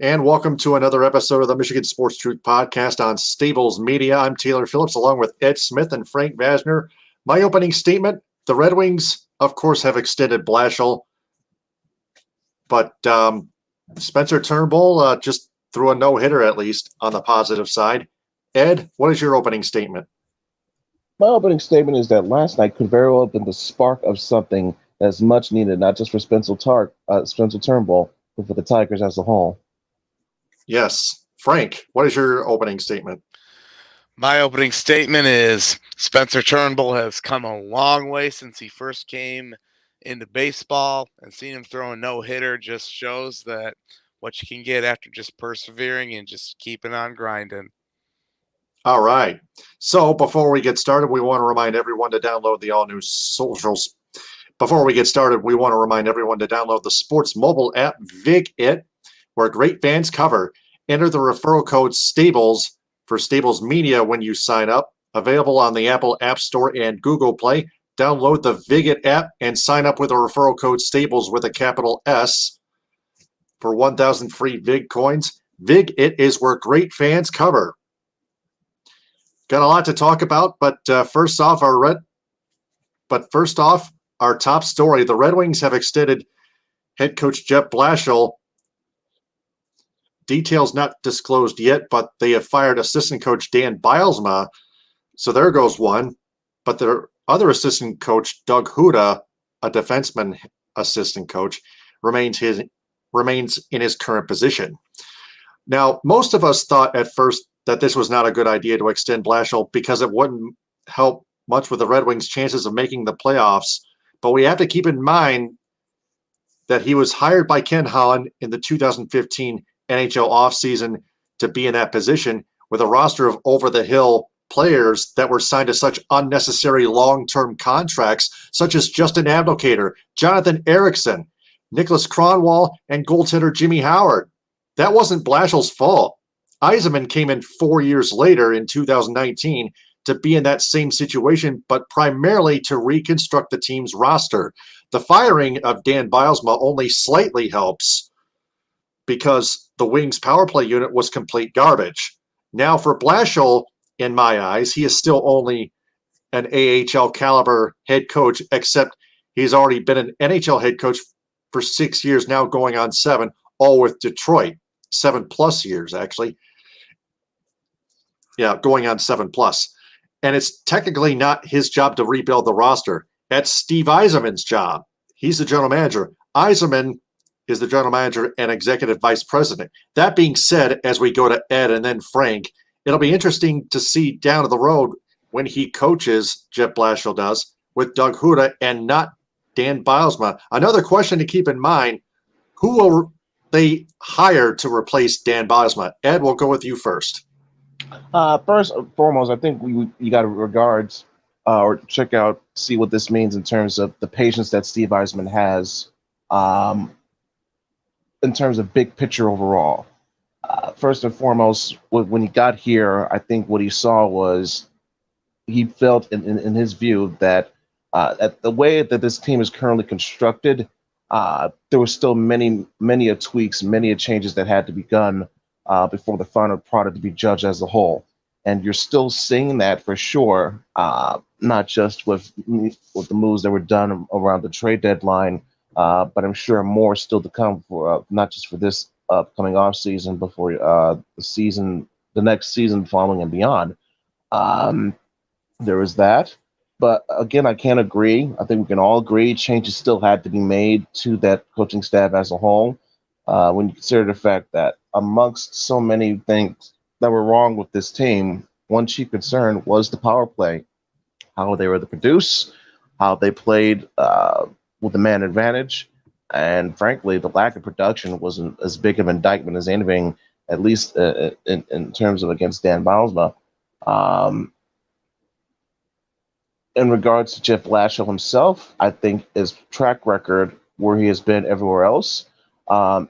And welcome to another episode of the Michigan Sports Truth Podcast on Stables Media. I'm Taylor Phillips along with Ed Smith and Frank Vasner. My opening statement, the Red Wings, of course, have extended Blashill, but Spencer Turnbull just threw a no-hitter at least on the positive side. Ed, what is your opening statement? My opening statement is that last night could very well have been the spark of something that's much needed, not just for Spencer Turnbull, but for the Tigers as a whole. Yes. Frank, what is your opening statement? My opening statement is Spencer Turnbull has come a long way since he first came into baseball, and seeing him throw a no-hitter just shows that what you can get after just persevering and just keeping on grinding. All right. So before we get started, we want to remind everyone to download the all-new socials. Before we get started, we want to remind everyone to download the sports mobile app VigIt, where great fans cover. Enter the referral code STABLES for Stables Media when you sign up. Available on the Apple App Store and Google Play. Download the VigIt app and sign up with a referral code STABLES with a capital S for 1,000 free Vig coins. VigIt is where great fans cover. Got a lot to talk about, but first off, our top story: the Red Wings have extended head coach Jeff Blashill. Details not disclosed yet, but they have fired assistant coach Dan Bylsma. So there goes one. But their other assistant coach, Doug Huda, a defenseman assistant coach, remains in his current position. Now, most of us thought at first that this was not a good idea to extend Blashill because it wouldn't help much with the Red Wings' chances of making the playoffs. But we have to keep in mind that he was hired by Ken Holland in the 2015 NHL offseason to be in that position with a roster of over-the-hill players that were signed to such unnecessary long-term contracts, such as Justin Abdelkader, Jonathan Ericsson, Nicholas Kronwall, and goaltender Jimmy Howard. That wasn't Blashill's fault. Yzerman came in 4 years later in 2019 to be in that same situation, but primarily to reconstruct the team's roster. The firing of Dan Bylsma only slightly helps because the Wings' power play unit was complete garbage. Now for Blashill, in my eyes, he is still only an AHL caliber head coach, except he's already been an NHL head coach for 6 years now, going on 7, all with Detroit. 7+ years, actually. Yeah, going on 7+. And it's technically not his job to rebuild the roster. That's Steve Yzerman's job. He's the general manager. Yzerman is the general manager and executive vice president. That being said, as we go to Ed and then Frank, it'll be interesting to see down the road when he coaches, Jeff Blashill does, with Doug Huda and not Dan Bylsma. Another question to keep in mind, who will they hire to replace Dan Bylsma? Ed, we'll go with you first. First and foremost, I think you got to regards or check out, see what this means in terms of the patience that Steve Yzerman has in terms of big picture overall. First and foremost, when he got here, I think what he saw was he felt in his view that at the way that this team is currently constructed, there were still many tweaks, many changes that had to be done before the final product to be judged as a whole. And you're still seeing that for sure, not just with the moves that were done around the trade deadline, but I'm sure more still to come for not just for this upcoming off season, but for the next season following and beyond. There is that. But again, I can't agree. I think we can all agree changes still had to be made to that coaching staff as a whole. When you consider the fact that amongst so many things that were wrong with this team, one chief concern was the power play, how they were to produce, how they played with the man advantage, and frankly, the lack of production wasn't as big of an indictment as anything, at least in terms of against Dan Bylsma. In regards to Jeff Blashill himself, I think his track record where he has been everywhere else,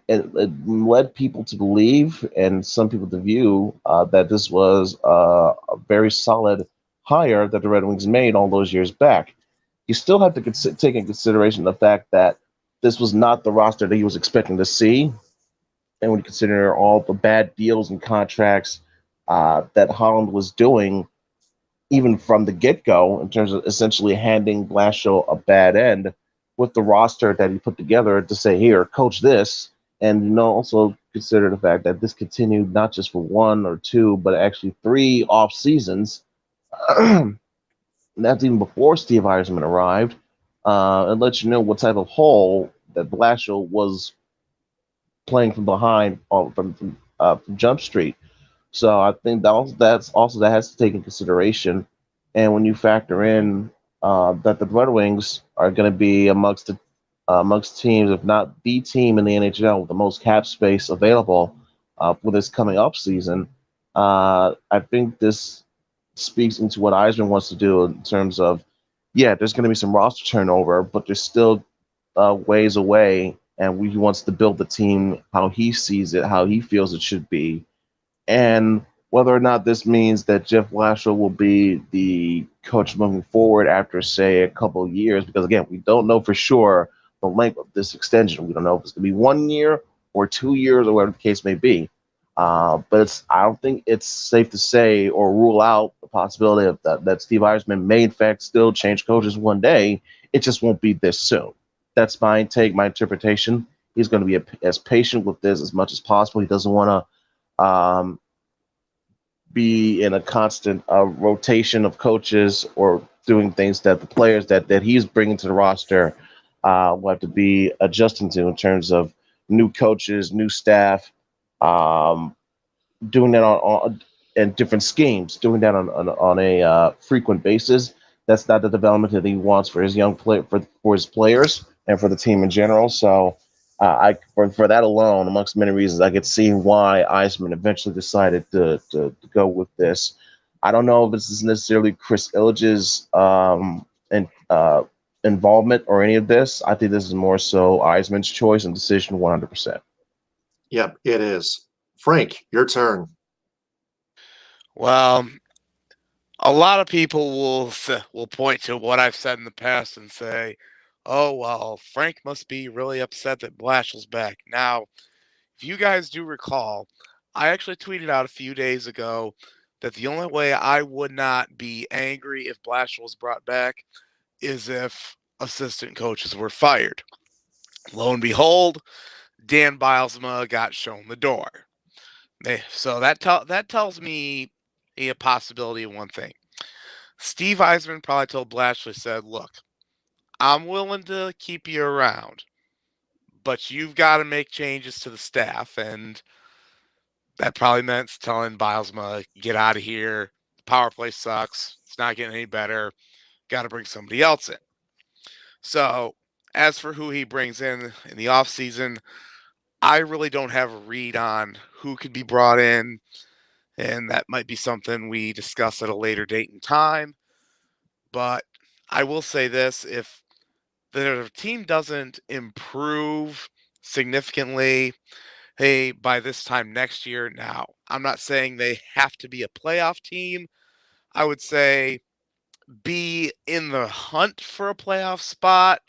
it led people to believe and some people to view that this was a very solid hire that the Red Wings made all those years back. You still have to take in consideration the fact that this was not the roster that he was expecting to see and when you consider all the bad deals and contracts that Holland was doing, even from the get-go, in terms of essentially handing Blashill a bad end with the roster that he put together to say, here, coach this, and also consider the fact that this continued not just for 1 or 2, but actually 3 off seasons. That's even before Steve Eisman arrived, and lets you know what type of hole that Blashill was playing from behind from Jump Street. So I think that has to take in consideration, and when you factor in that the Red Wings are going to be amongst teams, if not the team in the NHL with the most cap space available for this coming up season, I think this speaks into what Eisman wants to do in terms of, yeah, there's going to be some roster turnover, but there's still ways away, and he wants to build the team how he sees it, how he feels it should be, and whether or not this means that Jeff Blashill will be the coach moving forward after, say, a couple of years, because again, we don't know for sure the length of this extension. We don't know if it's going to be 1 year or 2 years or whatever the case may be. But I don't think it's safe to say or rule out the possibility of that Steve Eisman may in fact still change coaches one day. It just won't be this soon. That's my take, my interpretation. He's going to be as patient with this as much as possible. He doesn't want to be in a constant rotation of coaches or doing things that the players that he's bringing to the roster will have to be adjusting to in terms of new coaches, new staff, doing that on and different schemes, doing that on a frequent basis. That's not the development that he wants for his young for his players and for the team in general. So for that alone, amongst many reasons, I could see why Eisman eventually decided to go with this. I don't know if this is necessarily Chris Ilitch's involvement or any of this. I think this is more so Eisman's choice and decision 100%. Yep, it is. Frank, your turn. Well, a lot of people will point to what I've said in the past and say, "Oh well, Frank must be really upset that Blashill's back." Now, if you guys do recall, I actually tweeted out a few days ago that the only way I would not be angry if Blashill was brought back is if assistant coaches were fired. Lo and behold, Dan Bilesma got shown the door. So that tells me a possibility of one thing. Steve Eisman probably told Blashley, said, "Look, I'm willing to keep you around, but you've got to make changes to the staff." And that probably meant telling Bilesma, "Get out of here. The power play sucks. It's not getting any better. Got to bring somebody else in." So as for who he brings in the offseason, I really don't have a read on who could be brought in, and that might be something we discuss at a later date and time. But I will say this, if the team doesn't improve significantly, hey, by this time next year, now, I'm not saying they have to be a playoff team. I would say be in the hunt for a playoff spot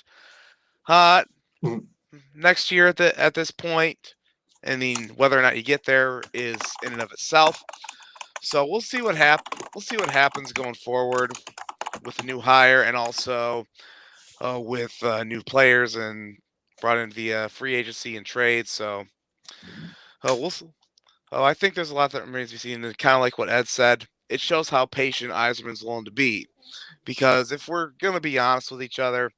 next year at this point. I mean, whether or not you get there is in and of itself. So we'll see what happens going forward with the new hire, and also with new players and brought in via free agency and trade. So we'll. I think there's a lot that remains to be seen. And kind of like what Ed said, it shows how patient Eisman's willing to be. Because if we're going to be honest with each other,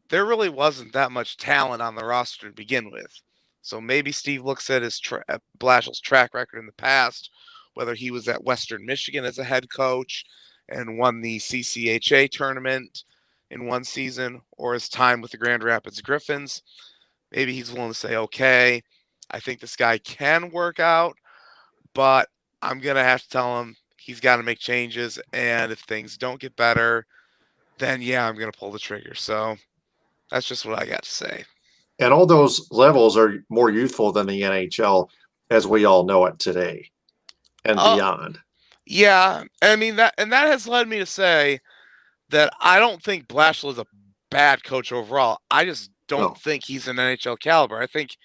there really wasn't that much talent on the roster to begin with. So maybe Steve looks at his Blashill's track record in the past, whether he was at Western Michigan as a head coach and won the CCHA tournament in one season, or his time with the Grand Rapids Griffins. Maybe he's willing to say, okay, I think this guy can work out, but I'm going to have to tell him he's got to make changes. And if things don't get better, then yeah, I'm going to pull the trigger. So that's just what I got to say. And all those levels are more youthful than the NHL as we all know it today and beyond. Yeah, I mean that has led me to say that I don't think Blashill is a bad coach overall. I just don't think he's an NHL caliber. I think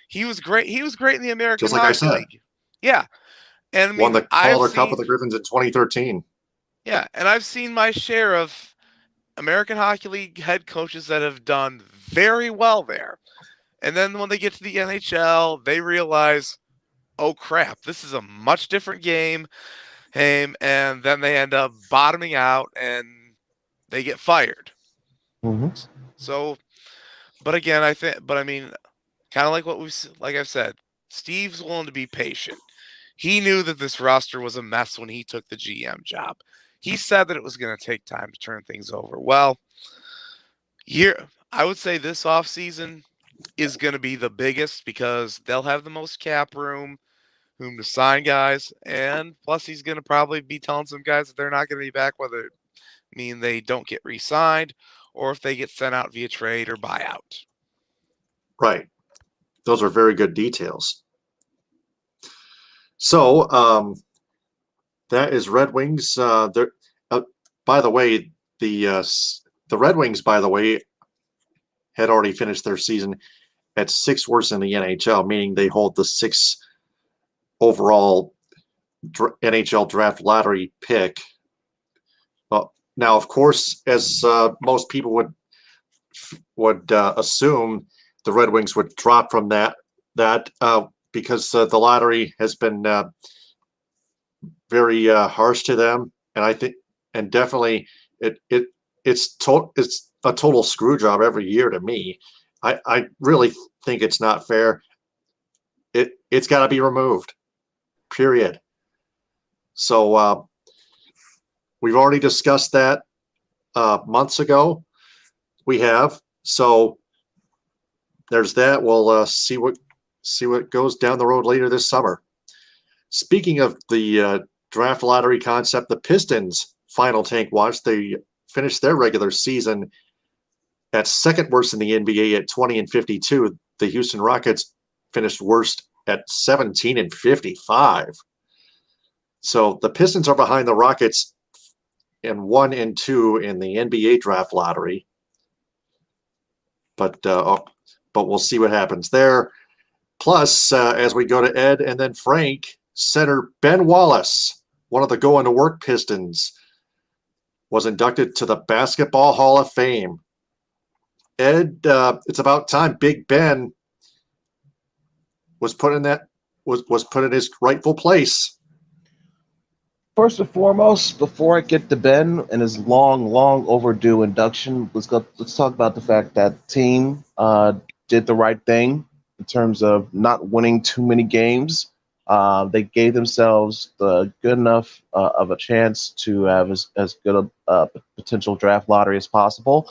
He was great. He was great in the American Just like I Hockey said. League. Yeah. And I Won mean, the Calder Cup with the Griffins in 2013. Yeah, and I've seen my share of American Hockey League head coaches that have done very well there. And then when they get to the NHL, they realize, oh crap, this is a much different game. And then they end up bottoming out and they get fired. Mm-hmm. So, but again, I mean, kind of like I've said, Steve's willing to be patient. He knew that this roster was a mess when he took the GM job. He said that it was going to take time to turn things over. Well, I would say this offseason is going to be the biggest because they'll have the most cap room, whom to sign guys, and plus he's going to probably be telling some guys that they're not going to be back, whether it mean they don't get re-signed or if they get sent out via trade or buyout. Right. Those are very good details. So that is Red Wings. By the way, the Red Wings, by the way, had already finished their season at 6th worst in the NHL, meaning they hold the 6th overall NHL draft lottery pick. Now, of course, as most people would assume, the Red Wings would drop from that because the lottery has been very harsh to them, and I think, and definitely, it's a total screw job every year to me. I really think it's not fair. It's got to be removed. Period. So we've already discussed that months ago. We have. So there's that. We'll see what goes down the road later this summer. Speaking of the draft lottery concept, the Pistons final tank watch. They finished their regular season at 2nd worst in the NBA at 20-52. The Houston Rockets finished worst at 17-55. So the Pistons are behind the Rockets in 1 and 2 in the NBA draft lottery. But we'll see what happens there. Plus, as we go to Ed and then Frank, center Ben Wallace, one of the going to work Pistons, was inducted to the Basketball Hall of Fame. Ed, it's about time Big Ben was put in his rightful place. First and foremost, before I get to Ben and his long overdue induction, let's talk about the fact that the team did the right thing in terms of not winning too many games. They gave themselves the good enough of a chance to have as good a potential draft lottery as possible.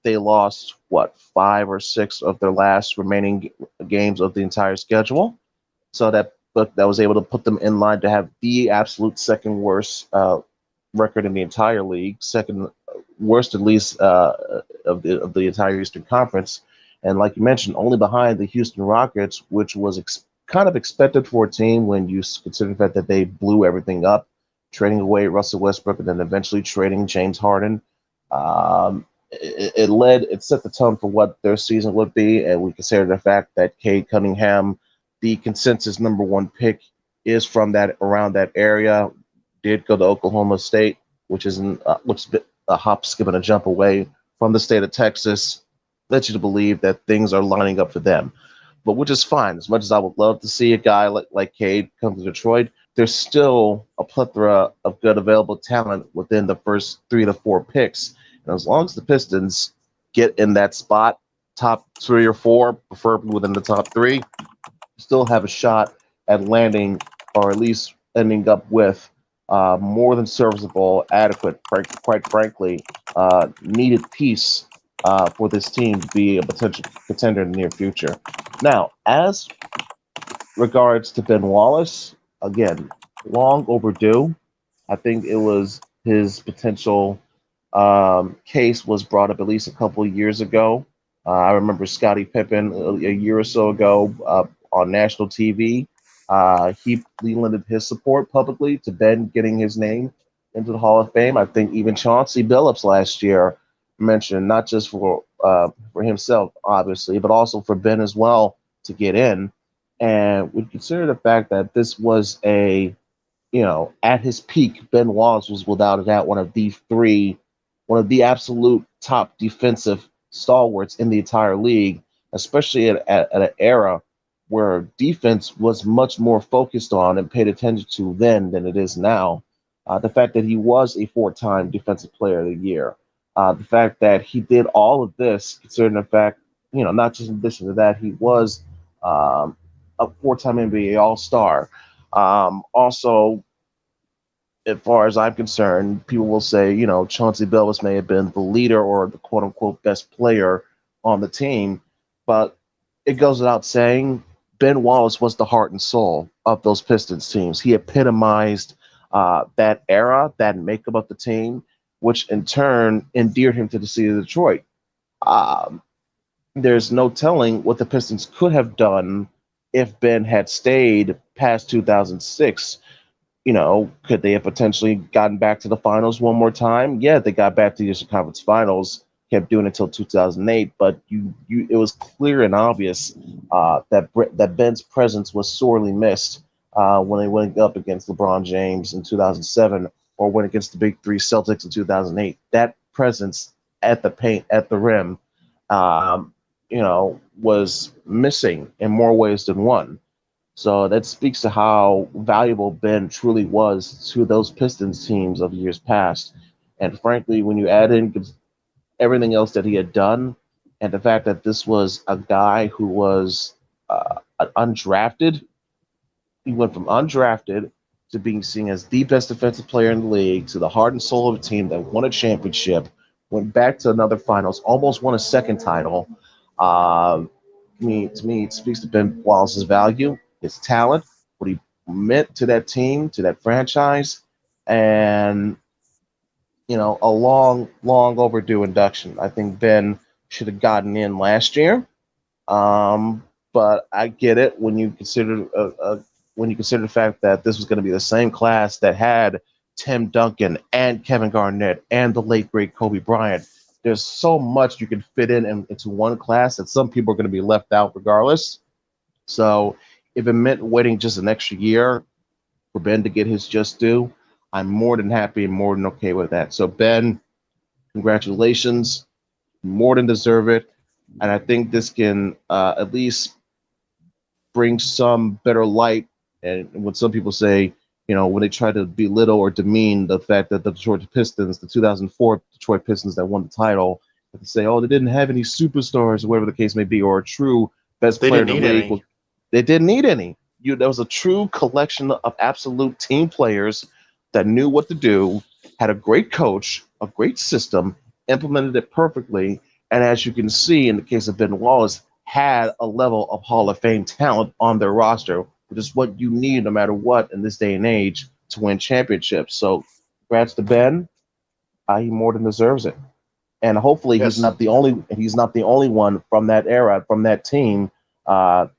They lost 5 or 6 of their last remaining games of the entire schedule, so that was able to put them in line to have the absolute 2nd worst record in the entire league, 2nd worst at least of the entire Eastern Conference, and like you mentioned, only behind the Houston Rockets, which was kind of expected for a team when you consider the fact that they blew everything up, trading away Russell Westbrook and then eventually trading James Harden. It set the tone for what their season would be, and we consider the fact that Cade Cunningham, the consensus number 1 pick, is from around that area. Did go to Oklahoma State, which is a hop, skip, and a jump away from the state of Texas. Led you to believe that things are lining up for them, but which is fine. As much as I would love to see a guy like Cade come to Detroit, there's still a plethora of good available talent within the first 3 to 4 picks. And as long as the Pistons get in that spot, top 3 or 4, preferably within the top 3, still have a shot at landing or at least ending up with more than serviceable, adequate, quite frankly, needed piece for this team to be a potential contender in the near future. Now, as regards to Ben Wallace, again, long overdue. I think it was his potential case was brought up at least a couple of years ago. I remember Scottie Pippen a year or so ago on national TV. He lended his support publicly to Ben getting his name into the Hall of Fame. I think even Chauncey Billups last year mentioned, not just for himself, obviously, but also for Ben as well, to get in. And we consider the fact that this was at his peak, Ben Wallace was without a doubt one of the absolute top defensive stalwarts in the entire league, especially at an era where defense was much more focused on and paid attention to then than it is now. The fact that he was a four-time Defensive Player of the Year, the fact that he did all of this, considering the fact, not just in addition to that, he was a four-time NBA All-Star. Also, as far as I'm concerned, people will say, Chauncey Billups may have been the leader or the quote unquote best player on the team, but it goes without saying, Ben Wallace was the heart and soul of those Pistons teams. He epitomized that era, that makeup of the team, which in turn endeared him to the city of Detroit. There's no telling what the Pistons could have done if Ben had stayed past 2006. Could they have potentially gotten back to the finals one more time? Yeah, they got back to the Eastern Conference Finals, kept doing it until 2008, but it was clear and obvious that Ben's presence was sorely missed when they went up against LeBron James in 2007 or went against the Big Three Celtics in 2008. That presence at the paint, at the rim, was missing in more ways than one. So that speaks to how valuable Ben truly was to those Pistons teams of years past. And frankly, when you add in everything else that he had done, and the fact that this was a guy who was undrafted, he went from undrafted to being seen as the best defensive player in the league, to the heart and soul of a team that won a championship, went back to another finals, almost won a second title. To me, it speaks to Ben Wallace's value, his talent, what he meant to that team, to that franchise, and a long, long overdue induction. I think Ben should have gotten in last year, but I get it when you consider the fact that this was going to be the same class that had Tim Duncan and Kevin Garnett and the late great Kobe Bryant. There's so much you can fit into one class that some people are going to be left out regardless. So if it meant waiting just an extra year for Ben to get his just due, I'm more than happy and more than okay with that. So Ben, congratulations, more than deserve it. And I think this can at least bring some better light. And when some people say, when they try to belittle or demean the fact that the Detroit Pistons, the 2004 Detroit Pistons that won the title, they say, oh, they didn't have any superstars or whatever the case may be, or a true best player in the league. Well, they didn't need any. There was a true collection of absolute team players that knew what to do, had a great coach, a great system, implemented it perfectly, and as you can see in the case of Ben Wallace, had a level of Hall of Fame talent on their roster, which is what you need no matter what in this day and age to win championships. So congrats to Ben. He more than deserves it. And hopefully he's not the only one from that era, from that team, that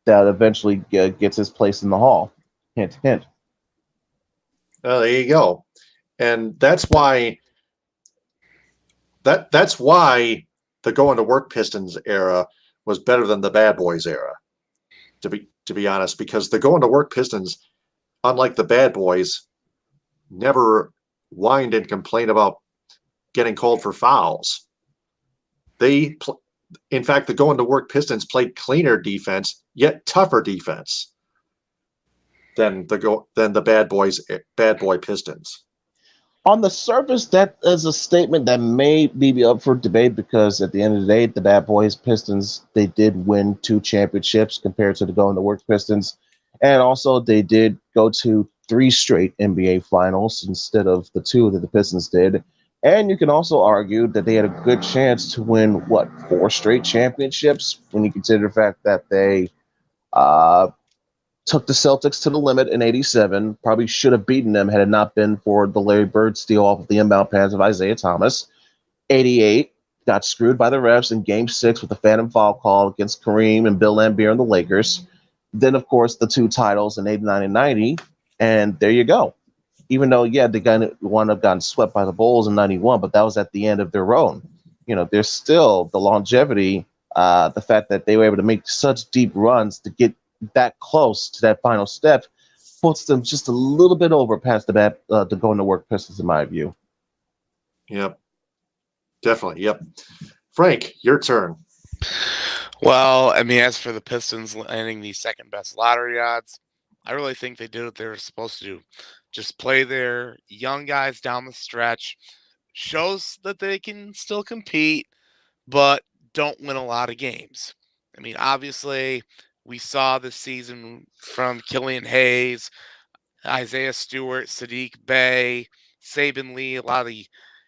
eventually gets his place in the Hall. Hint, hint. There you go. And that's why the going to work Pistons era was better than the Bad Boys era, to be honest, because the going to work Pistons, unlike the Bad Boys, never whined and complained about getting called for fouls. In fact, the going to work Pistons played cleaner defense, yet tougher defense than the Bad Boy Pistons. On the surface, that is a statement that may be up for debate, because at the end of the day, the Bad Boys Pistons, they did win 2 championships compared to the going to work Pistons. And also they did go to 3 straight NBA finals instead of the 2 that the Pistons did. And you can also argue that they had a good chance to win, 4 straight championships when you consider the fact that they took the Celtics to the limit in 87, probably should have beaten them had it not been for the Larry Bird steal off of the inbound pass of Isaiah Thomas. 88, got screwed by the refs in Game 6 with the phantom foul call against Kareem and Bill Laimbeer and the Lakers. Then, of course, the 2 titles in 89 and 90, and there you go. Even though, they wound up getting swept by the Bulls in 91, but that was at the end of their own. There's still the longevity The fact that they were able to make such deep runs to get that close to that final step puts them just a little bit over past the bat to go into work Pistons, in my view. Yep. Definitely. Yep. Frank, your turn. Well, I mean, as for the Pistons landing the second best lottery odds, I really think they did what they were supposed to do. Just play their young guys down the stretch, shows that they can still compete, but don't win a lot of games. I mean, obviously, we saw this season from Killian Hayes, Isaiah Stewart, Sadiq Bey, Saban Lee, a lot of the,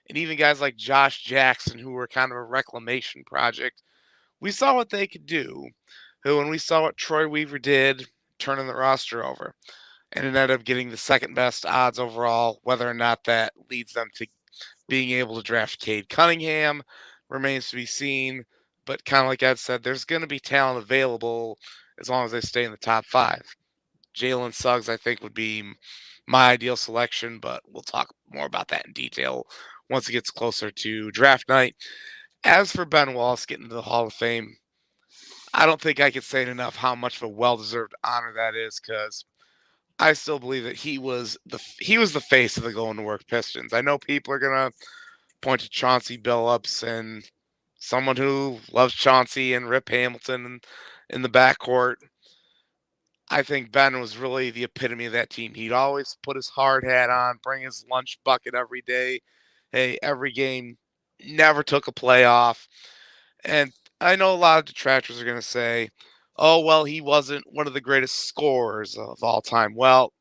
and even guys like Josh Jackson, who were kind of a reclamation project. We saw what they could do. When we saw what Troy Weaver did, turning the roster over, and it ended up getting the second best odds overall. Whether or not that leads them to being able to draft Cade Cunningham remains to be seen. But kind of like Ed said, there's going to be talent available as long as they stay in the top 5. Jalen Suggs, I think, would be my ideal selection, but we'll talk more about that in detail once it gets closer to draft night. As for Ben Wallace getting to the Hall of Fame, I don't think I could say it enough how much of a well-deserved honor that is, because I still believe that he was the face of the going to work Pistons. I know people are gonna point to Chauncey Billups and someone who loves Chauncey and Rip Hamilton in the backcourt. I think Ben was really the epitome of that team. He'd always put his hard hat on, bring his lunch bucket every day. Hey, every game, never took a playoff. And I know a lot of detractors are going to say, oh, well, he wasn't one of the greatest scorers of all time. Well,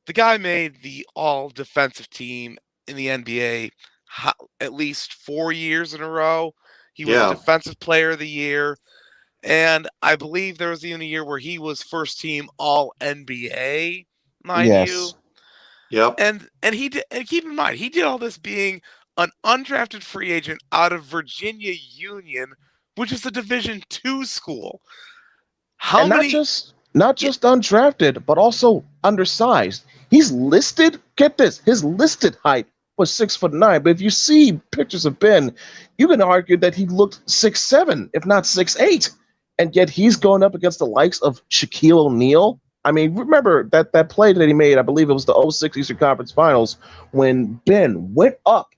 the guy made the all defensive team in the NBA at least 4 years in a row. He was Yeah. defensive player of the year. And I believe there was even a year where he was first team all NBA, mind you. Yep. And he did, and keep in mind, he did all this being an undrafted free agent out of Virginia Union, which is a Division II school. And not just undrafted, but also undersized. He's listed. Get this, his listed height was 6'9", but if you see pictures of Ben, you can argue that he looked 6'7", if not 6'8", and yet he's going up against the likes of Shaquille O'Neal. I mean, remember that play that he made, I believe it was the 06 Eastern Conference Finals, when Ben went up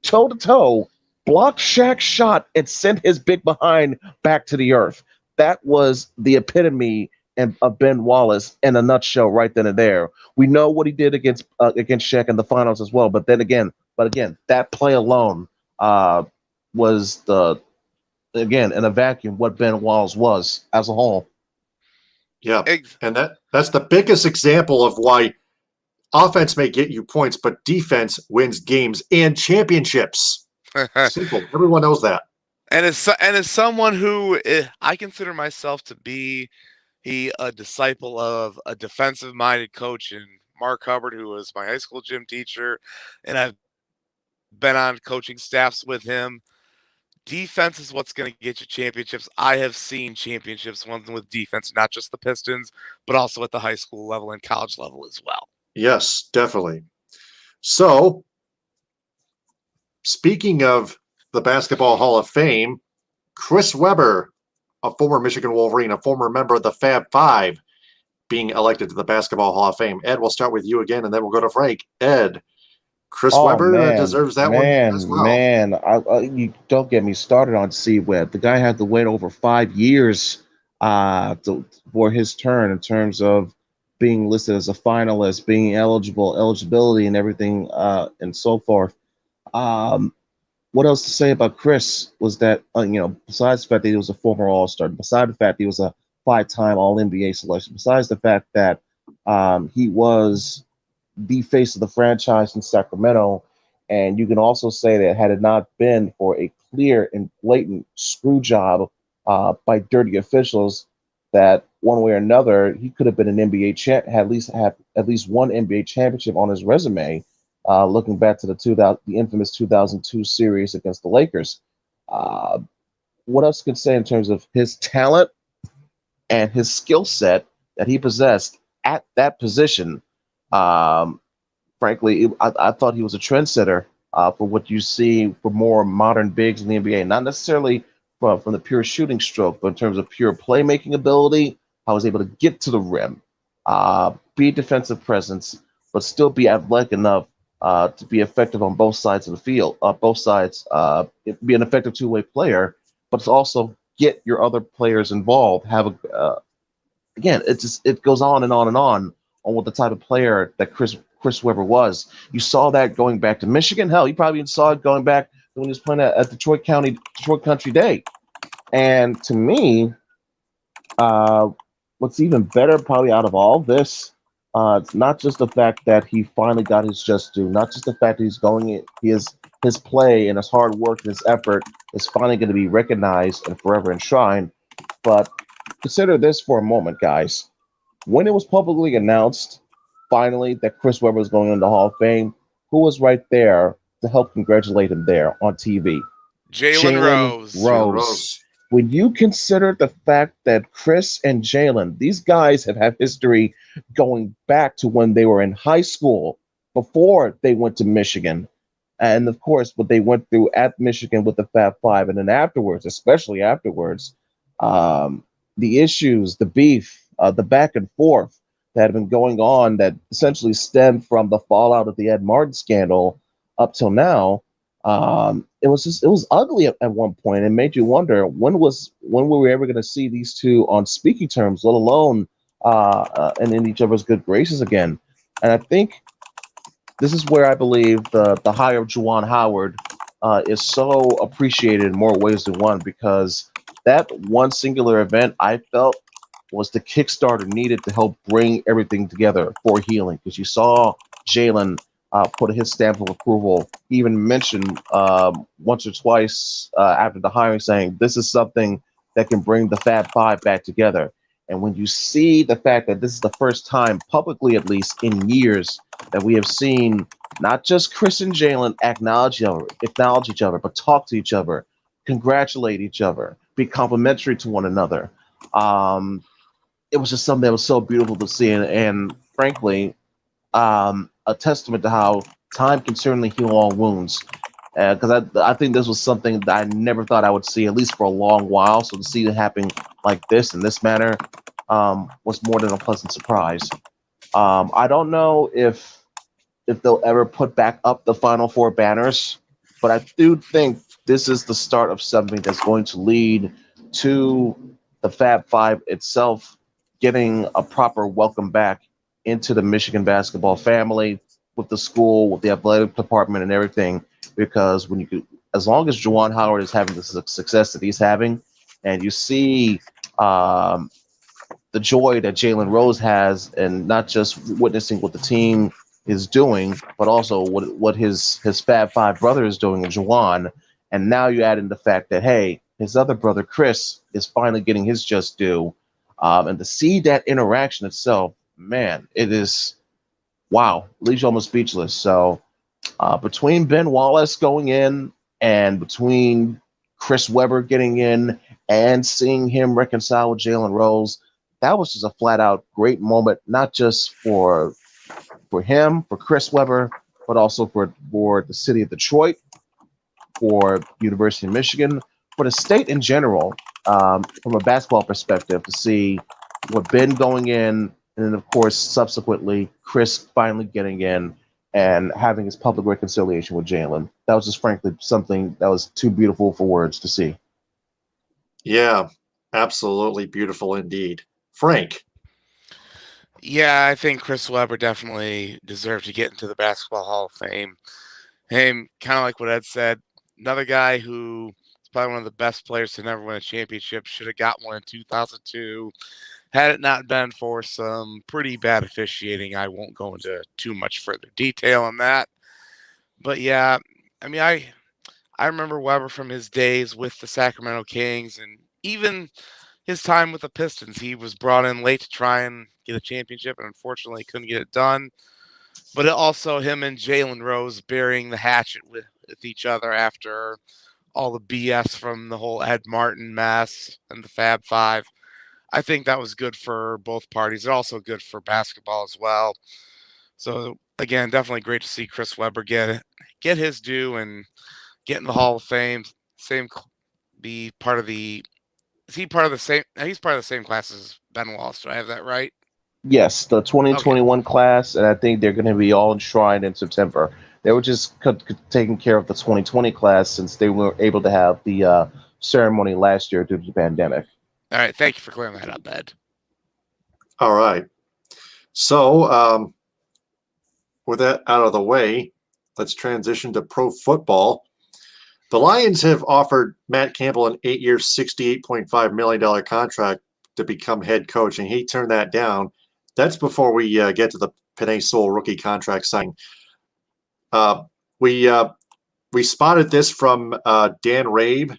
toe-to-toe, blocked Shaq's shot, and sent his big behind back to the earth. That was the epitome of Ben Wallace in a nutshell right then and there. We know what he did against Shaq in the finals as well, but again, that play alone was in a vacuum what Ben Wallace was as a whole. Yeah, and that's the biggest example of why offense may get you points, but defense wins games and championships. Simple. Everyone knows that. And as someone who I consider myself to be a disciple of a defensive-minded coach in Mark Hubbard, who was my high school gym teacher, and I've been on coaching staffs with him. Defense is what's going to get you championships. I have seen championships won with defense, not just the Pistons, but also at the high school level and college level as well. Yes, definitely. So, speaking of the Basketball Hall of Fame, Chris Webber, a former Michigan Wolverine, a former member of the Fab Five, being elected to the Basketball Hall of Fame. Ed, we'll start with you again, and then we'll go to Frank. Ed, Chris Webber deserves that one as well. You don't get me started on C-Web. The guy had to wait over 5 years for his turn in terms of being listed as a finalist, being eligibility and everything, and so forth. What else to say about Chris was that, besides the fact that he was a former All-Star, besides the fact he was a 5-time All-NBA selection, besides the fact that he was the face of the franchise in Sacramento, and you can also say that had it not been for a clear and blatant screw job by dirty officials, that one way or another he could have been an NBA champ, had at least one NBA championship on his resume. Looking back to the infamous 2002 series against the Lakers. What else could say in terms of his talent and his skill set that he possessed at that position? Frankly, I thought he was a trendsetter for what you see for more modern bigs in the NBA. Not necessarily from the pure shooting stroke, but in terms of pure playmaking ability, how he's able to get to the rim, be a defensive presence, but still be athletic enough to be effective on both sides of the field, both sides, be an effective two-way player, but to also get your other players involved. Again, it goes on and on and on what the type of player that Chris Webber was. You saw that going back to Michigan. Hell, you probably even saw it going back when he was playing at Detroit Country Day. And to me, what's even better probably out of all this, it's not just the fact that he finally got his just due, not just the fact that he's going in, his play and his hard work and his effort is finally going to be recognized and forever enshrined. But consider this for a moment, guys. When it was publicly announced, finally, that Chris Webber was going into the Hall of Fame, who was right there to help congratulate him there on TV? Jalen Rose. Rose. When you consider the fact that Chris and Jalen, these guys have had history going back to when they were in high school, before they went to Michigan, and of course what they went through at Michigan with the Fab Five, and then afterwards, especially afterwards, the issues, the beef, the back and forth that had been going on that essentially stemmed from the fallout of the Ed Martin scandal up till now. It was ugly at one point, and made you wonder when were we ever going to see these two on speaking terms, let alone and in each other's good graces again. And I think this is where I believe the hire of Juwan Howard is so appreciated in more ways than one, because that one singular event, I felt, was the Kickstarter needed to help bring everything together for healing. Because you saw Jalen put his stamp of approval. He even mentioned once or twice after the hiring, saying this is something that can bring the Fab Five back together. And when you see the fact that this is the first time, publicly at least in years, that we have seen not just Chris and Jalen acknowledge each other, but talk to each other, congratulate each other, be complimentary to one another. It was just something that was so beautiful to see, and frankly, a testament to how time can certainly heal all wounds. Because I think this was something that I never thought I would see, at least for a long while. So to see it happen like this in this manner was more than a pleasant surprise. I don't know if they'll ever put back up the Final Four banners, but I do think this is the start of something that's going to lead to the Fab Five itself getting a proper welcome back into the Michigan basketball family, with the school, with the athletic department, and everything. Because as long as Juwan Howard is having the success that he's having, and you see the joy that Jalen Rose has, and not just witnessing what the team is doing, but also what his Fab Five brother is doing in Juwan, and now you add in the fact that, hey, his other brother Chris is finally getting his just due, and to see that interaction itself, man, it is wow, leaves you almost speechless. So between Ben Wallace going in and between Chris Webber getting in and seeing him reconcile with Jalen Rose, that was just a flat out great moment, not just for him, for Chris Webber, but also for the city of Detroit, for University of Michigan, for the state in general, from a basketball perspective, to see what Ben going in, and then of course subsequently Chris finally getting in and having his public reconciliation with Jalen. That was just frankly something that was too beautiful for words to see. Yeah, absolutely beautiful indeed. Frank. Yeah, I think Chris Webber definitely deserved to get into the Basketball Hall of Fame. Him, kind of like what Ed said, another guy who is probably one of the best players to never win a championship, should have got one in 2002. Had it not been for some pretty bad officiating, I won't go into too much further detail on that. But yeah, I mean, I remember Weber from his days with the Sacramento Kings, and even his time with the Pistons. He was brought in late to try and get a championship, and unfortunately couldn't get it done. But it also him and Jalen Rose burying the hatchet with each other after all the BS from the whole Ed Martin mess and the Fab Five. I think that was good for both parties. It's also good for basketball as well. So again, definitely great to see Chris Webber get his due and get in the Hall of Fame. Same be part of the. Is he part of the same? He's part of the same class as Ben Wallace. Do I have that right? Yes, the Okay. 2021 class, and I think they're going to be all enshrined in September. They were just taking care of the 2020 class since they were able to have the ceremony last year due to the pandemic. All right. Thank you for clearing that up, Ed. All right. So, with that out of the way, let's transition to pro football. The Lions have offered Matt Campbell an 8-year, $68.5 million contract to become head coach, and he turned that down. That's before we get to the Penei Sewell rookie contract signing. We spotted this from Dan Rabe,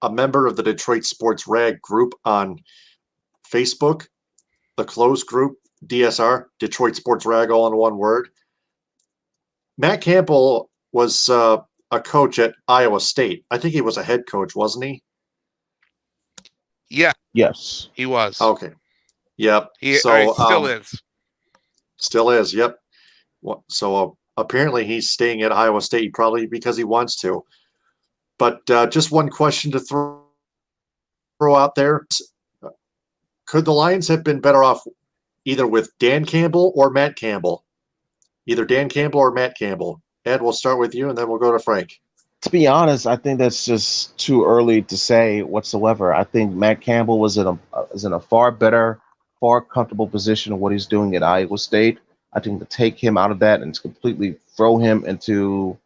a member of the Detroit Sports Rag group on Facebook, the closed group, DSR, Detroit Sports Rag, all in one word. Matt Campbell was a coach at Iowa State. I think he was a head coach, wasn't he? Yeah. Yes. He was. Okay. Yep. He So still is. Still is. Yep. So apparently he's staying at Iowa State probably because he wants to. But just one question to throw out there. Could the Lions have been better off either with Dan Campbell or Matt Campbell? Either Dan Campbell or Matt Campbell. Ed, we'll start with you and then we'll go to Frank. To be honest, I think that's just too early to say whatsoever. I think Matt Campbell was in a far better, far comfortable position of what he's doing at Iowa State. I think to take him out of that and to completely throw him into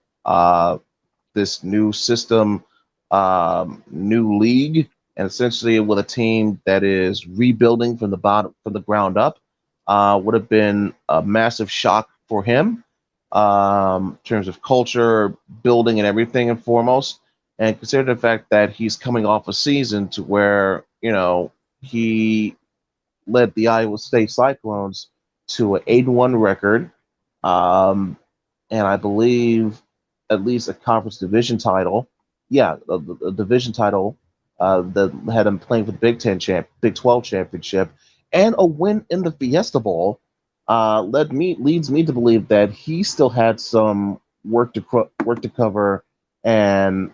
this new system, new league, and essentially with a team that is rebuilding from the bottom, from the ground up, would have been a massive shock for him. In terms of culture, building, and everything, and foremost, and consider the fact that he's coming off a season to where he led the Iowa State Cyclones to an 8-1 record, and I believe at least a conference division title. Yeah, a division title that had him playing for the Big 12 championship, and a win in the Fiesta Bowl. Leads me to believe that he still had some work to cover, and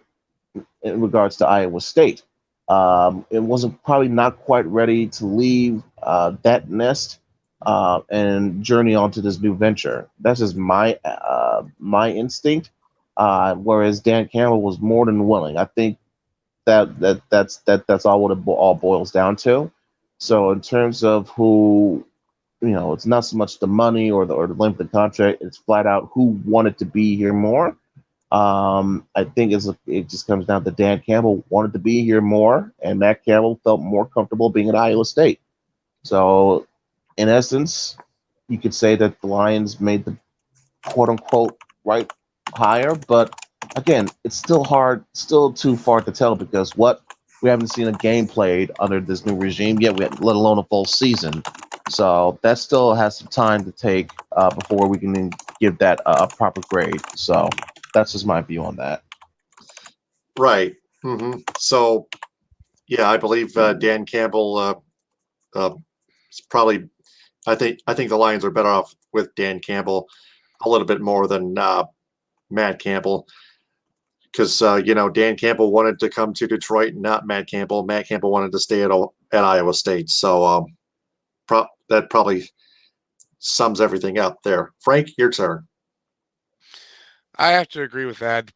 in regards to Iowa State, it wasn't probably not quite ready to leave that nest and journey on to this new venture. That's just my instinct. Whereas Dan Campbell was more than willing. I think that's all what it all boils down to. So in terms of who. It's not so much the money or the length of the contract. It's flat out who wanted to be here more. I think it just comes down to Dan Campbell wanted to be here more, and Matt Campbell felt more comfortable being at Iowa State. So, in essence, you could say that the Lions made the quote unquote right hire, but again, it's still too far to tell because we haven't seen a game played under this new regime yet, let alone a full season. So that still has some time to take before we can give that a proper grade. So that's just my view on that. Right. Mm-hmm. So, yeah, I believe Dan Campbell is probably. I think the Lions are better off with Dan Campbell a little bit more than Matt Campbell, because Dan Campbell wanted to come to Detroit, and not Matt Campbell. Matt Campbell wanted to stay at Iowa State. So. That probably sums everything up there. Frank, your turn. I have to agree with that.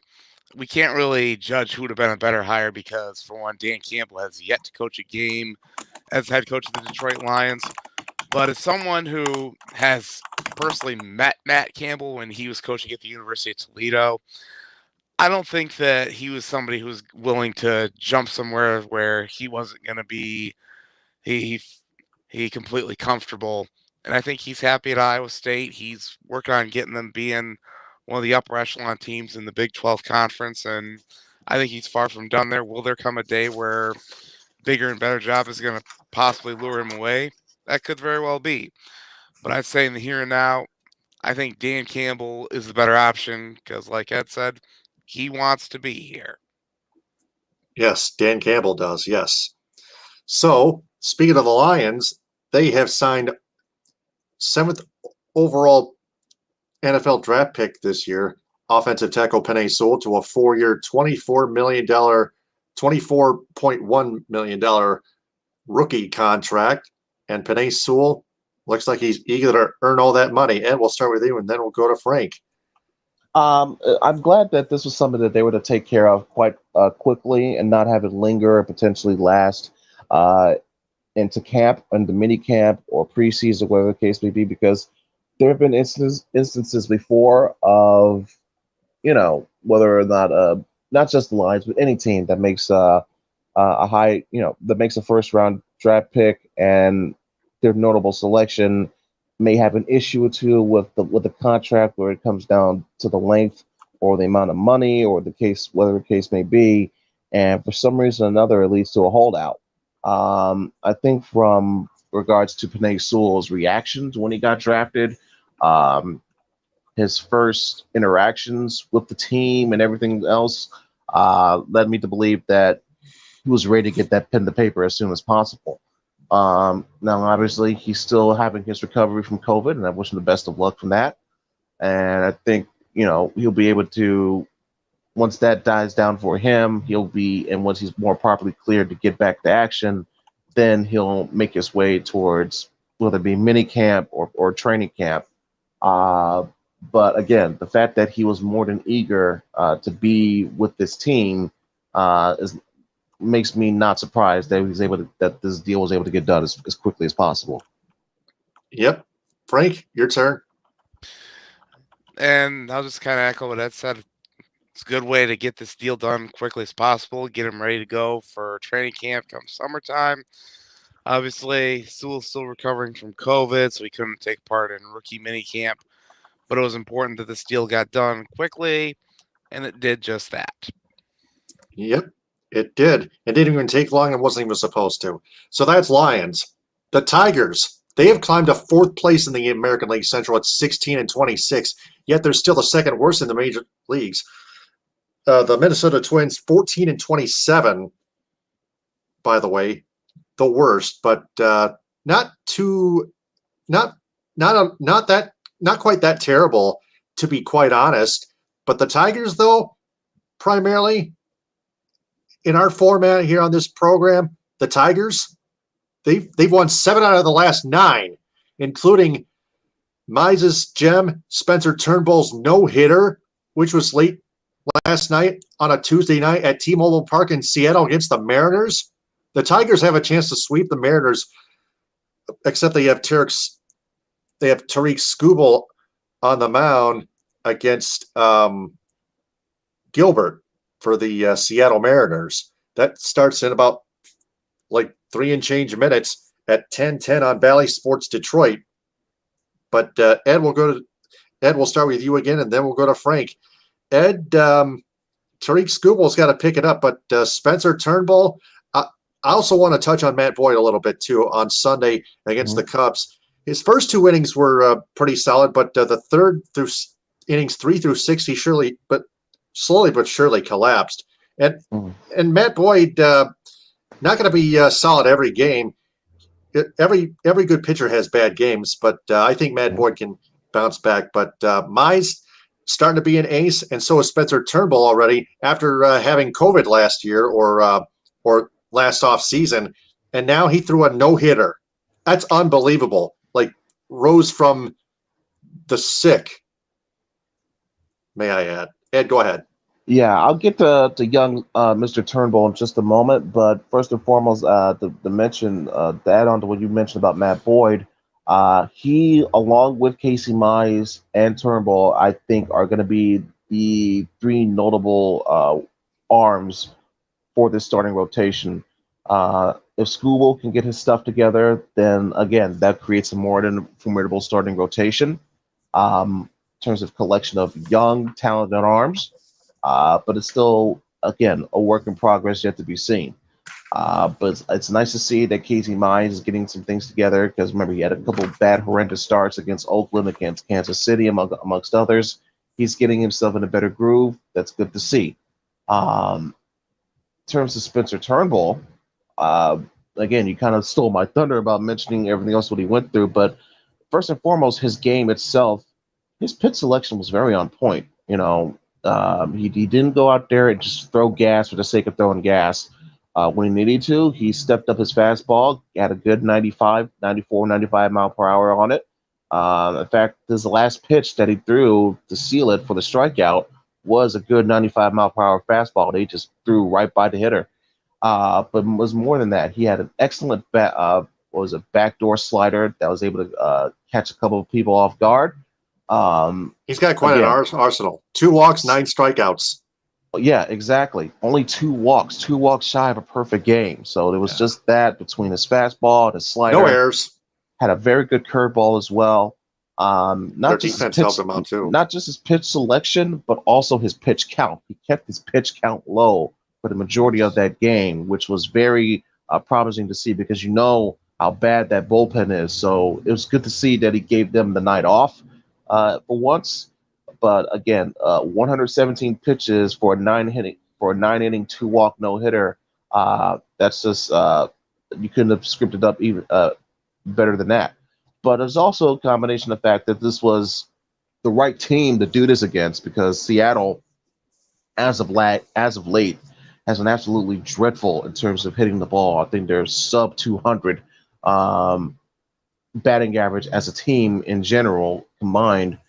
We can't really judge who would have been a better hire because, for one, Dan Campbell has yet to coach a game as head coach of the Detroit Lions. But as someone who has personally met Matt Campbell when he was coaching at the University of Toledo, I don't think that he was somebody who was willing to jump somewhere where he wasn't going to be he completely comfortable. And I think he's happy at Iowa State. He's working on getting them being one of the upper echelon teams in the Big 12 conference. And I think he's far from done there. Will there come a day where bigger and better job is going to possibly lure him away? That could very well be. But I'd say in the here and now, I think Dan Campbell is the better option because, like Ed said, he wants to be here. Yes, Dan Campbell does. Yes. So, speaking of the Lions, they have signed 7th overall NFL draft pick this year, offensive tackle Penei Sewell, to a 4-year, $24 million $24.1 million rookie contract. And Penei Sewell looks like he's eager to earn all that money. Ed, we'll start with you, and then we'll go to Frank. I'm glad that this was something that they were to take care of quite quickly and not have it linger and potentially last into camp, into mini camp or preseason, whatever the case may be, because there have been instances before of, whether or not just the Lions, but any team that makes a high, that makes a first round draft pick and their notable selection may have an issue or two with the contract, where it comes down to the length or the amount of money or whatever the case may be, and for some reason or another, it leads to a holdout. I think from regards to Penei Sewell's reactions when he got drafted, his first interactions with the team and everything else led me to believe that he was ready to get that pen to paper as soon as possible. Now, obviously, he's still having his recovery from COVID, and I wish him the best of luck from that. And I think, he'll be able to, once that dies down for him, and once he's more properly cleared to get back to action, then he'll make his way towards whether it be mini camp or training camp. But again, the fact that he was more than eager to be with this team makes me not surprised that this deal was able to get done as quickly as possible. Yep. Frank, your turn. And I'll just kind of echo what Ed said. It's a good way to get this deal done quickly as possible, get him ready to go for training camp come summertime. Obviously, Sewell's still recovering from COVID, so he couldn't take part in rookie mini camp. But it was important that this deal got done quickly, and it did just that. Yep, it did. It didn't even take long and wasn't even supposed to. So that's Lions. The Tigers, they have climbed to fourth place in the American League Central at 16-26, yet they're still the second worst in the major leagues. The Minnesota Twins, 14-27, by the way, the worst, but not quite that terrible, to be quite honest. But the Tigers, though, primarily in our format here on this program, the Tigers, they've won 7 out of the last 9, including Mize's gem, Spencer Turnbull's no-hitter, which was late last night on a Tuesday night at T-Mobile Park in Seattle against the Mariners. The Tigers have a chance to sweep the Mariners, except they have Tariq Skubal on the mound against Gilbert for the Seattle Mariners. That starts in about 3 and change minutes at 10:10 on Bally Sports Detroit. But Ed, we'll start with you again, and then we'll go to Frank. Ed, Tariq Skubal's got to pick it up, but Spencer Turnbull. I also want to touch on Matt Boyd a little bit too on Sunday against the Cubs. His first 2 innings were pretty solid, but the third through innings 3 through 6, he slowly but surely collapsed. And Matt Boyd not going to be solid every game. Every good pitcher has bad games, but I think Matt Boyd can bounce back. But Mize starting to be an ace, and so is Spencer Turnbull already after having COVID last year or last off season, and now he threw a no-hitter. That's unbelievable. Rose from the sick, may I add. Ed, go ahead. Yeah, I'll get to young Mr. Turnbull in just a moment, but first and foremost, to add on to what you mentioned about Matt Boyd, he, along with Casey Mize and Turnbull, I think are going to be the 3 notable arms for this starting rotation. If Skubal can get his stuff together, then again, that creates a more than formidable starting rotation in terms of collection of young, talented arms. But it's still, again, a work in progress yet to be seen. But it's nice to see that Casey Mize is getting some things together, because remember, he had a couple of bad, horrendous starts against Oakland, against Kansas City, amongst others. He's getting himself in a better groove. That's good to see. In terms of Spencer Turnbull, again, you kind of stole my thunder about mentioning everything else what he went through, but first and foremost, his game itself, his pitch selection was very on point. He didn't go out there and just throw gas for the sake of throwing gas. When he needed to, he stepped up his fastball, had a good 95, 94, 95 mile per hour on it. In fact, this last pitch that he threw to seal it for the strikeout was a good 95 mile per hour fastball. They just threw right by the hitter. But it was more than that. He had an excellent backdoor slider that was able to catch a couple of people off guard. He's got quite an arsenal. 2 walks, 9 strikeouts. Yeah, exactly. Only 2 walks shy of a perfect game. So there was just that between his fastball and his slider. No errors. Had a very good curveball as well. Their defense helped him out too. Not just his pitch selection, but also his pitch count. He kept his pitch count low for the majority of that game, which was very promising to see because you know how bad that bullpen is. So it was good to see that he gave them the night off for once. But again, 117 pitches for a 9-inning 2-walk no hitter. That's just you couldn't have scripted up even better than that. But there's also a combination of the fact that this was the right team to do this against because Seattle, as of late, has been absolutely dreadful in terms of hitting the ball. I think they're sub 200 batting average as a team in general combined.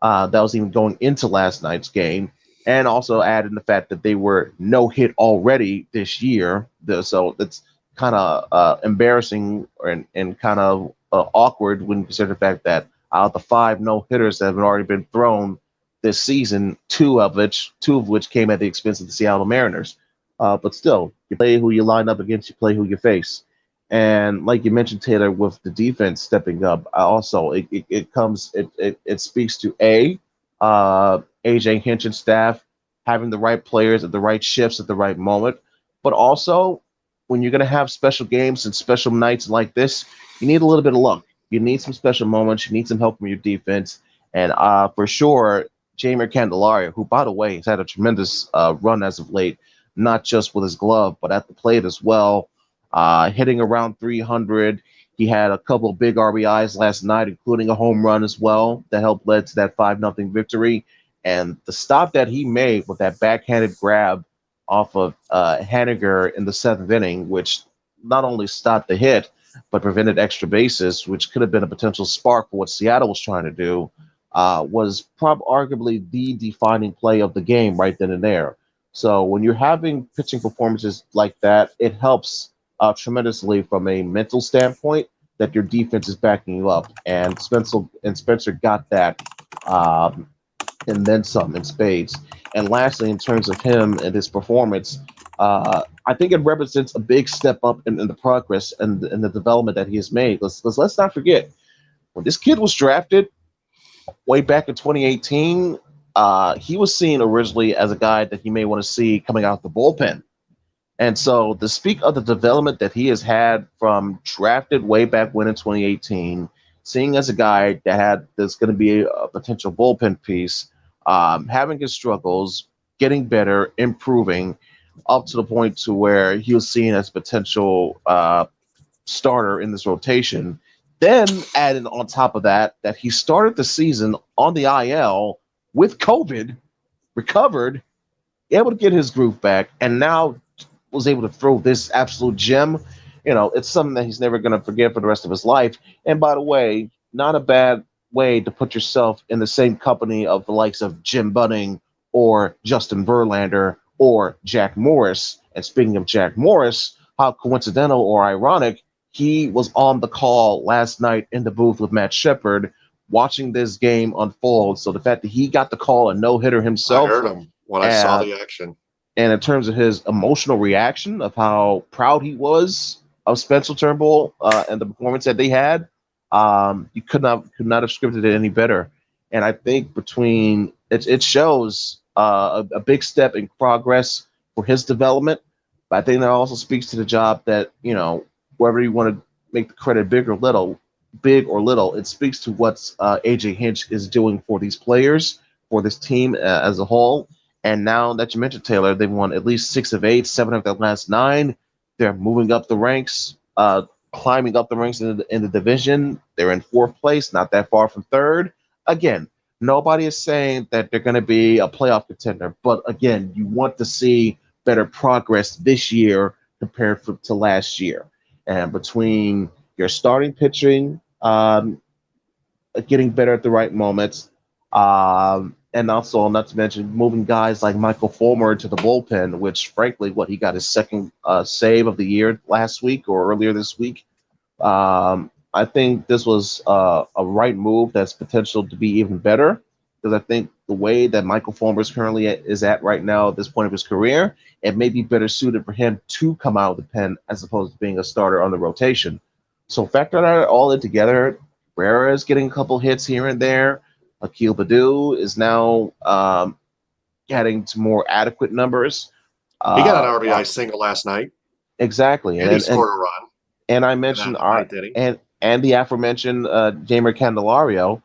That was even going into last night's game, and also added the fact that they were no hit already this year. So that's kind of embarrassing and kind of awkward when you consider the fact that out of the 5 no hitters that have already been thrown this season, two of which came at the expense of the Seattle Mariners. But still, you play who you line up against, you play who you face. And like you mentioned, Taylor, with the defense stepping up, also it speaks to AJ Hinch and staff having the right players at the right shifts at the right moment, but also when you're going to have special games and special nights like this, you need a little bit of luck. You need some special moments. You need some help from your defense, and for sure, Jeimer Candelaria, who by the way has had a tremendous run as of late, not just with his glove but at the plate as well. Hitting around 300. He had a couple of big RBIs last night, including a home run as well that helped lead to that 5-0 victory. And the stop that he made with that backhanded grab off of Haniger in the 7th inning, which not only stopped the hit, but prevented extra bases, which could have been a potential spark for what Seattle was trying to do, was arguably the defining play of the game right then and there. So when you're having pitching performances like that, it helps tremendously from a mental standpoint that your defense is backing you up, and Spencer got that, and then some in spades. And lastly, in terms of him and his performance, I think it represents a big step up in the progress and the development that he has made. Let's not forget when this kid was drafted way back in 2018. He was seen originally as a guy that you may want to see coming out the bullpen. And so to speak of the development that he has had from drafted way back when in 2018, seeing as a guy that's going to be a potential bullpen piece, having his struggles, getting better, improving, up to the point to where he was seen as a potential starter in this rotation. Then adding on top of that he started the season on the IL with COVID, recovered, able to get his groove back, and now was able to throw this absolute gem. It's something that he's never going to forget for the rest of his life. And by the way, not a bad way to put yourself in the same company of the likes of Jim Bunning or Justin Verlander or Jack Morris. And speaking of Jack Morris, how coincidental or ironic, he was on the call last night in the booth with Matt Shepard watching this game unfold. So the fact that he got the call a no-hitter himself. I heard him when I saw the action. And in terms of his emotional reaction of how proud he was of Spencer Turnbull and the performance that they had, you could not have scripted it any better. And I think between it shows a big step in progress for his development. But I think that also speaks to the job that, wherever you want to make the credit big or little, it speaks to what AJ Hinch is doing for these players, for this team as a whole. And now that you mentioned, Taylor, they've won at least 6 of 8, 7 of their last 9. They're moving up the ranks, climbing up the ranks in the division. They're in 4th place, not that far from 3rd. Again, Nobody is saying that they're going to be a playoff contender, but again, you want to see better progress this year compared to last year. And between your starting pitching, getting better at the right moments, and also not to mention moving guys like Michael Fulmer to the bullpen, which frankly, what he got his second save of the year last week or earlier this week. I think this was a right move that's potential to be even better because I think the way that Michael Fulmer is currently is at right now at this point of his career, it may be better suited for him to come out of the pen as opposed to being a starter on the rotation. So factor that all in together, Rara is getting a couple hits here and there. Akil Badu is now getting to more adequate numbers. He got an RBI single last night. Exactly, and he scored a run. And I mentioned and the aforementioned Jamer Candelario.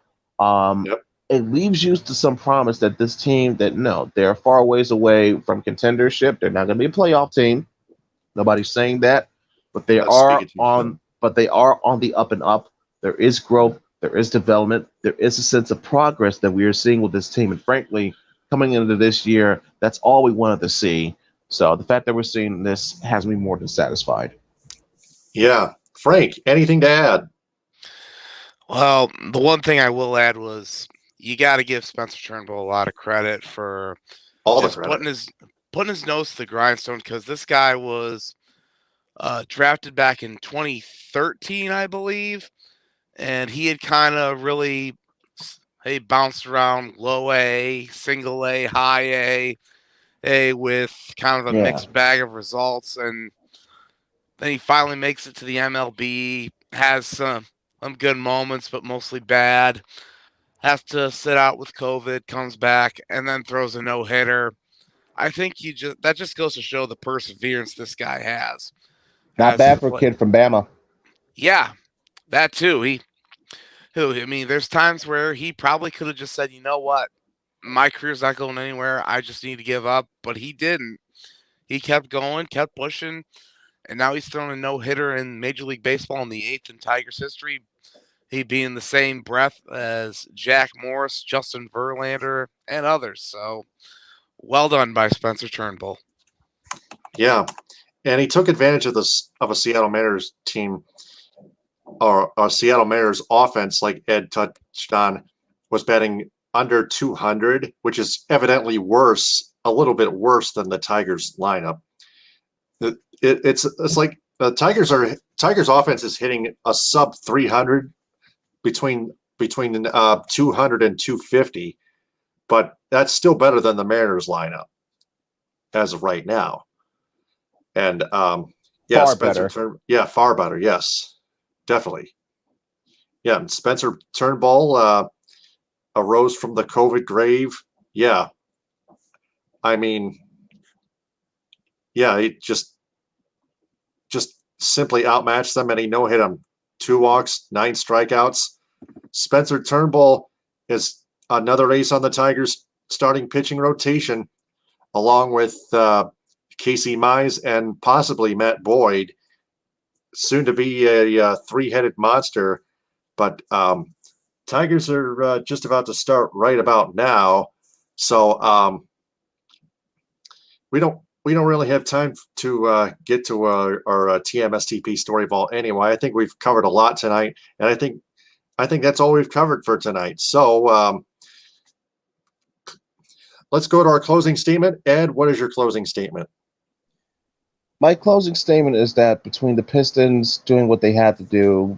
Yep. It leaves you to some promise that this team that no, they're far ways away from contendership. They're not going to be a playoff team. Nobody's saying that, but they are on. But they are on the up and up. There is growth. There is development. There is a sense of progress that we are seeing with this team. And frankly, coming into this year, that's all we wanted to see. So the fact that we're seeing this has me more than satisfied. Yeah. Frank, anything to add? Well, the one thing I will add was you got to give Spencer Turnbull a lot of credit for all just putting his nose to the grindstone, because this guy was drafted back in 2013, I believe, and he had kind of really bounced around low A, single A, high A with kind of a mixed bag of results, and then he finally makes it to the MLB, has some good moments, but mostly bad. Has to sit out with COVID, comes back, and then throws a no-hitter. I think that just goes to show the perseverance this guy has. Not bad for a kid from Bama. Yeah, that too. There's times where he probably could have just said, you know what, my career's not going anywhere. I just need to give up. But he didn't. He kept going, kept pushing, and now he's throwing a no-hitter in Major League Baseball in the 8th in Tigers history. He'd be in the same breath as Jack Morris, Justin Verlander, and others. So, well done by Spencer Turnbull. Yeah, and he took advantage of a Seattle Mariners team, or a Seattle Mariners offense, like Ed touched on, was batting under 200, which is evidently a little bit worse than the Tigers lineup. It's like the Tigers offense is hitting a sub 300 between 200 and 250, but that's still better than the Mariners lineup as of right now. And yeah, far better. Far better. Yes, definitely. Yeah, and Spencer Turnbull arose from the COVID grave. Yeah, he just simply outmatched them, and he no-hit them. 2 walks, 9 strikeouts. Spencer Turnbull is another ace on the Tigers' starting pitching rotation, along with Casey Mize and possibly Matt Boyd, soon to be a 3-headed monster. But Tigers are just about to start right about now, so we don't really have time to get to our TMSTP story vault anyway. I think we've covered a lot tonight, and I think that's all we've covered for tonight. So let's go to our closing statement. Ed, what is your closing statement? My closing statement is that between the Pistons doing what they had to do,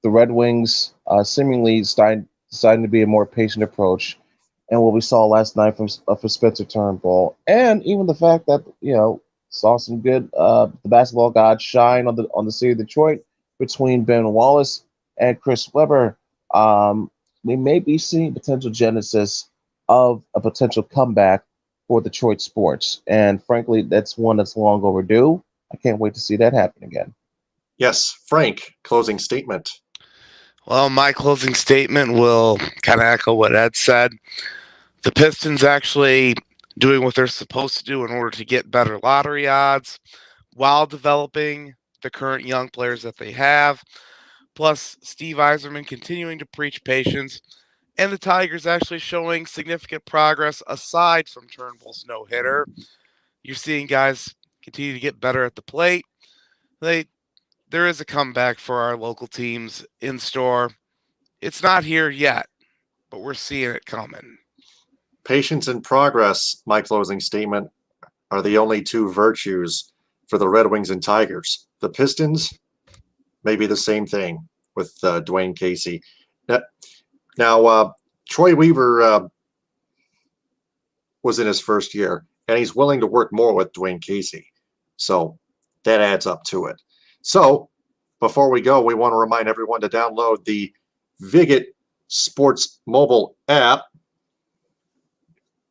the Red Wings seemingly deciding to be a more patient approach, and what we saw last night from Spencer Turnbull, and even the fact that saw some good the basketball gods shine on the city of Detroit between Ben Wallace and Chris Webber. We may be seeing potential genesis of a potential comeback for Detroit sports, and frankly, that's one that's long overdue. I can't wait to see that happen again. Yes, Frank, closing statement. Well, my closing statement will kind of echo what Ed said. The Pistons actually doing what they're supposed to do in order to get better lottery odds while developing the current young players that they have. Plus, Steve Yzerman continuing to preach patience and the Tigers actually showing significant progress aside from Turnbull's no-hitter. You're seeing guys continue to get better at the plate. There is a comeback for our local teams in store. It's not here yet, but we're seeing it coming. Patience and progress, my closing statement, are the only two virtues for the Red Wings and Tigers. The Pistons, maybe the same thing with Dwayne Casey. Now, Troy Weaver was in his first year, and he's willing to work more with Dwayne Casey. So that adds up to it. So before we go, we want to remind everyone to download the Viget Sports mobile app.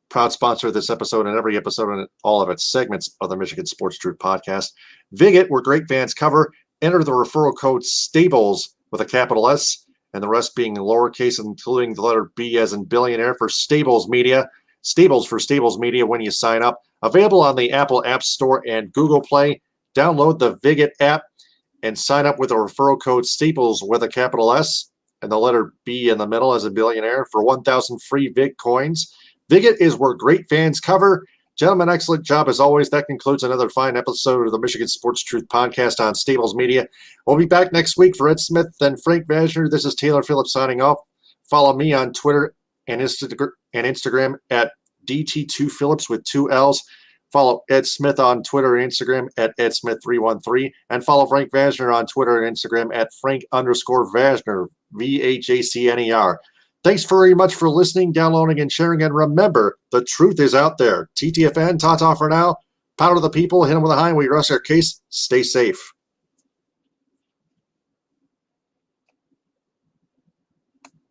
Proud sponsor of this episode and every episode and all of its segments of the Michigan Sports Truth Podcast. Viget, where great fans cover. Enter the referral code STABLES with a capital S and the rest being lowercase, including the letter B as in billionaire for Stables Media. Stables for Stables Media when you sign up. Available on the Apple App Store and Google Play. Download the Viget app and sign up with a referral code STAPLES with a capital S and the letter B in the middle as a billionaire for 1,000 free Vig coins. Viget is where great fans cover. Gentlemen, excellent job as always. That concludes another fine episode of the Michigan Sports Truth Podcast on Stables Media. We'll be back next week for Ed Smith and Frank Vashner. This is Taylor Phillips signing off. Follow me on Twitter and Instagram at DT2Phillips with 2 L's. Follow Ed Smith on Twitter and Instagram at EdSmith313. And follow Frank Vashner on Twitter and Instagram at Frank_Vashner, VHACNER. Thanks very much for listening, downloading, and sharing. And remember, the truth is out there. TTFN, ta-ta for now. Power to the people. Hit them with a high and we rest our case. Stay safe.